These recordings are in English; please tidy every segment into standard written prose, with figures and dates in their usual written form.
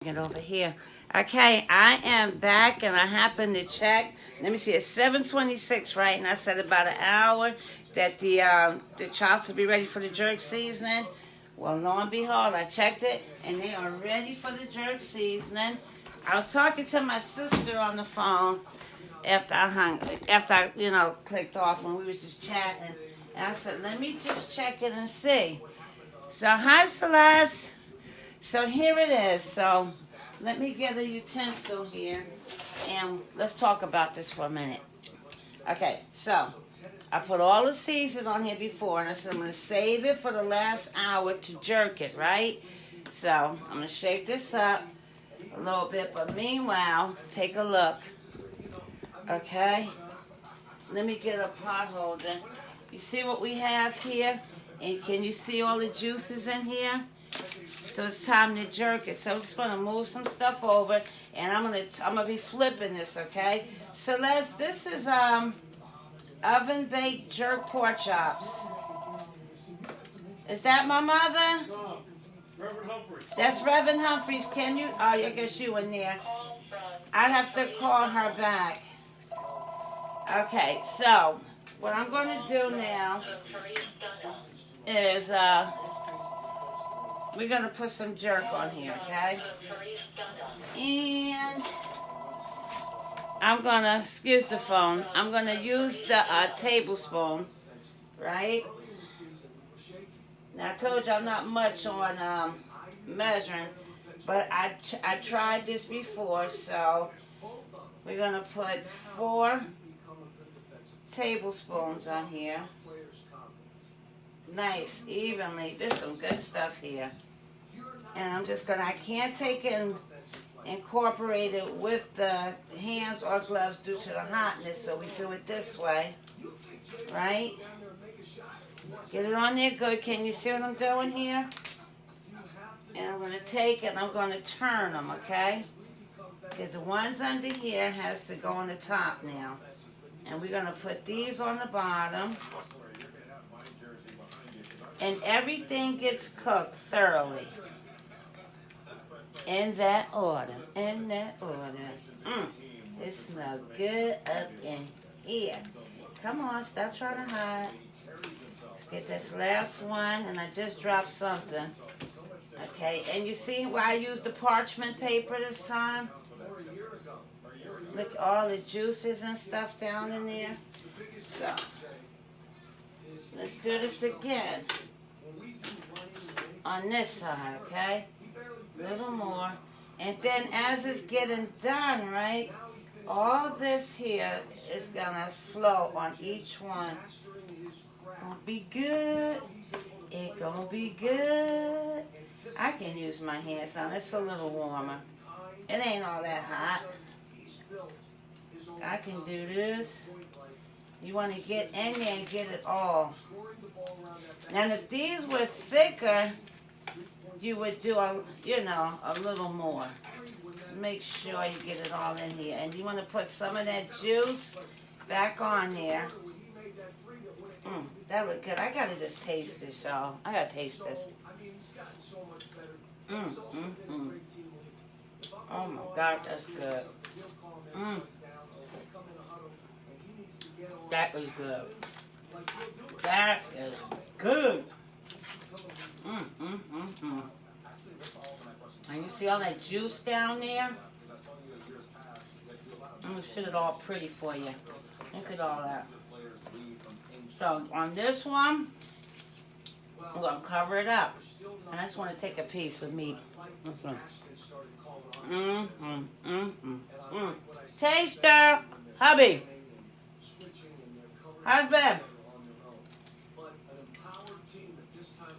Get over here. Okay, I am back and I happened to check. Let me see, it's 7:26, right? And I said about an hour that the chops will be ready for the jerk seasoning. Well, lo and behold, I checked it and they are ready for the jerk seasoning. I was talking to my sister on the phone after I clicked off when we was just chatting. And I said, let me just check it and see. So, hi, Celeste. So here it is. So let me get a utensil here and let's talk about this for a minute. Okay, so I put all the seasoning on here before and I said I'm going to save it for the last hour to jerk it, right? So I'm going to shake this up a little bit, but meanwhile, take a look. Okay, let me get a pot holder. You see what we have here? And can you see all the juices in here? So it's time to jerk it. So I'm just gonna move some stuff over, and I'm gonna be flipping this, okay? Celeste, this is oven baked jerk pork chops. Is that my mother? No, Reverend Humphreys. That's Reverend Humphreys. Can you? Oh, I guess you in there. I'd have to call her back. Okay, so what I'm gonna do now is we're gonna put some jerk on here, okay? And I'm gonna, excuse the phone, I'm gonna use the tablespoon, right? Now I told you I'm not much on measuring, but I tried this before, so we're gonna put 4 tablespoons on here. Nice, evenly. There's some good stuff here. And I'm just gonna, I can't take and incorporate it with the hands or gloves due to the hotness, so we do it this way. Right? Get it on there good. Can you see what I'm doing here? And I'm gonna take it and I'm gonna turn them, okay? Because the ones under here has to go on the top now. And we're gonna put these on the bottom. And everything gets cooked thoroughly. In that order. In that order. It smells good up in here. Come on, stop trying to hide. Let's get this last one. And I just dropped something. Okay, and you see why I used the parchment paper this time? Look, all the juices and stuff down in there. So, let's do this again. On this side, okay? A little more. And then as it's getting done, right, all this here is going to flow on each one. Gonna be good. It gonna be good. I can use my hands now. It's a little warmer. It ain't all that hot. I can do this. You want to get in there and get it all. Now, if these were thicker, you would do a little more. Just make sure you get it all in here. And you want to put some of that juice back on there. That look good. I gotta just taste this, y'all. I gotta taste this. Oh my God, that's good. That is good. That is good. And you see all that juice down there? I'm gonna sit it all pretty for you. Look at all that. So on this one, I'm gonna cover it up. And I just want to take a piece of meat. Taster, hubby, husband,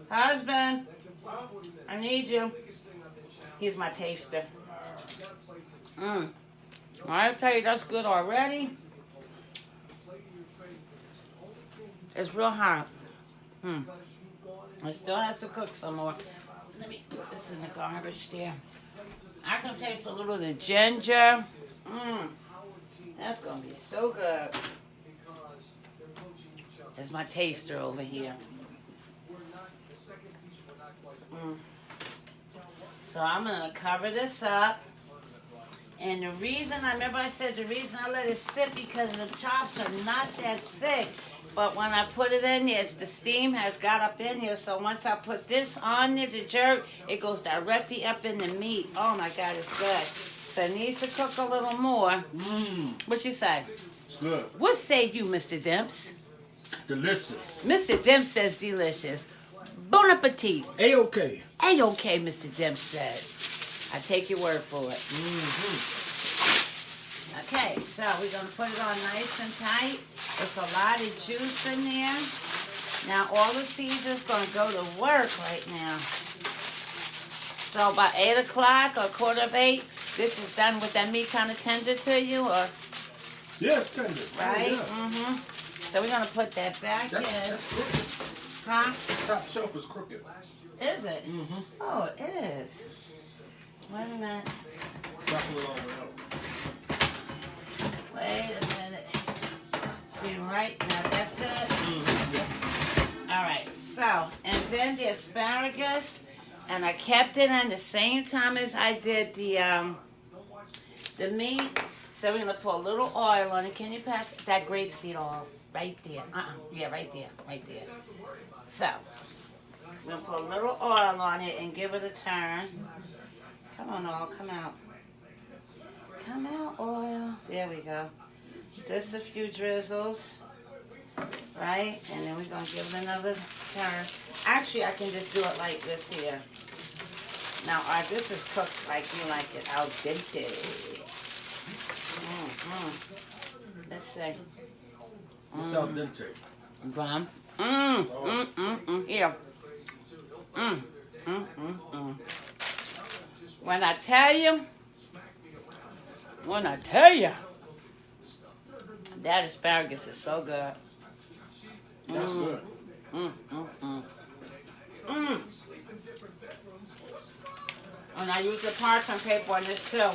husband, I need you. He's my taster. I tell you, that's good already. It's real hot. It still has to cook some more. Let me put this in the garbage there. I can taste a little of the ginger. That's going to be so good. It's my taster over here. So I'm gonna cover this up. And the reason, I remember I said the reason I let it sit because the chops are not that thick. But when I put it in there, the steam has got up in here. So once I put this on there to jerk, it goes directly up in the meat. Oh my God, it's good. So it needs to cook a little more. What you say? It's good. What say you, Mr. Demps? Delicious. Mr. Demps says delicious. Bon appetit. A-OK. A-OK, Mr. Demps said. I take your word for it. Okay, so we're going to put it on nice and tight. There's a lot of juice in there. Now, all the season's going to go to work right now. So, by 8 o'clock or 7:45, this is done with that meat kind of tender to you, or? Yeah, it's tender. Right? Yeah. So, we're going to put that back in. That's crooked. Huh? The top shelf is crooked. Is it? Oh, it is. Wait a minute. Chop it all the way out. Wait a minute. Be right now. That's good. All right. So, and then the asparagus, and I kept it on the same time as I did the meat. So we're gonna put a little oil on it. Can you pass that grapeseed oil right there? Yeah, right there, right there. So we're gonna put a little oil on it and give it a turn. Come on, oil, come out. Come out, oil. There we go. Just a few drizzles, right? And then we're going to give it another turn. Actually, I can just do it like this here. Now, this is cooked like you like it, al dente. Let's see. It's al dente. Done. Here. When I tell you, that asparagus is so good. That's good. And I use the parchment paper on this too.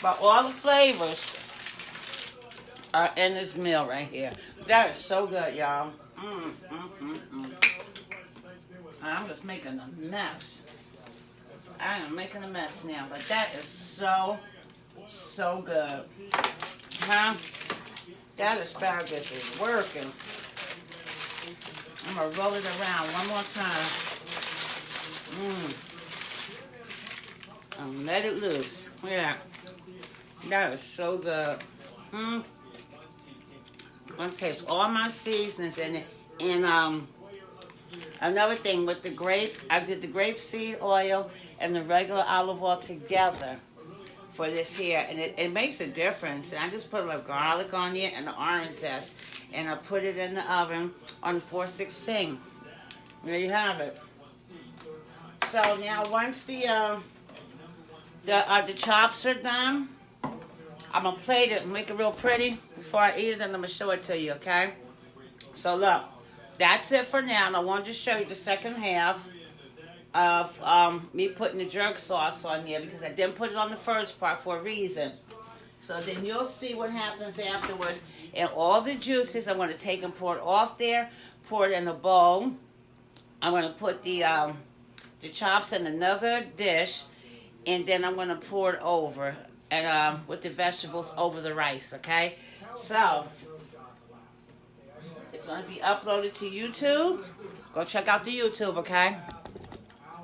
But all the flavors are in this meal right here. That is so good, y'all. I'm just making a mess. I am making a mess now, but that is so good. Huh? That asparagus is working. I'm going to roll it around one more time. And let it loose. Yeah. That is so good. Okay, so all my seasonings in it. And another thing with the grape, I did the grapeseed oil and the regular olive oil together for this here, and it makes a difference. And I just put a little garlic on it and the orange zest, and I put it in the oven on 416. There you have it. So now once the chops are done, I'm gonna plate it and make it real pretty before I eat it, and I'm gonna show it to you. Okay? So look, that's it for now. And I wanted to show you the second half of me putting the jerk sauce on there, because I didn't put it on the first part for a reason. So then you'll see what happens afterwards. And all the juices, I'm going to take and pour it off there, pour it in a bowl. I'm going to put the chops in another dish, and then I'm going to pour it over and with the vegetables over the rice. Okay, so it's going to be uploaded to YouTube. Go check out the YouTube. Okay.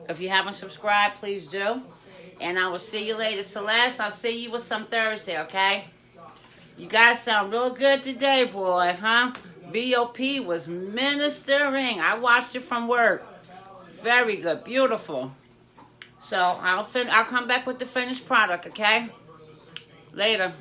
If you haven't subscribed, please do. And I will see you later. Celeste, I'll see you with some Thursday, okay? You guys sound real good today, boy, huh? VOP was ministering. I watched it from work. Very good. Beautiful. So I'll come back with the finished product, okay? Later.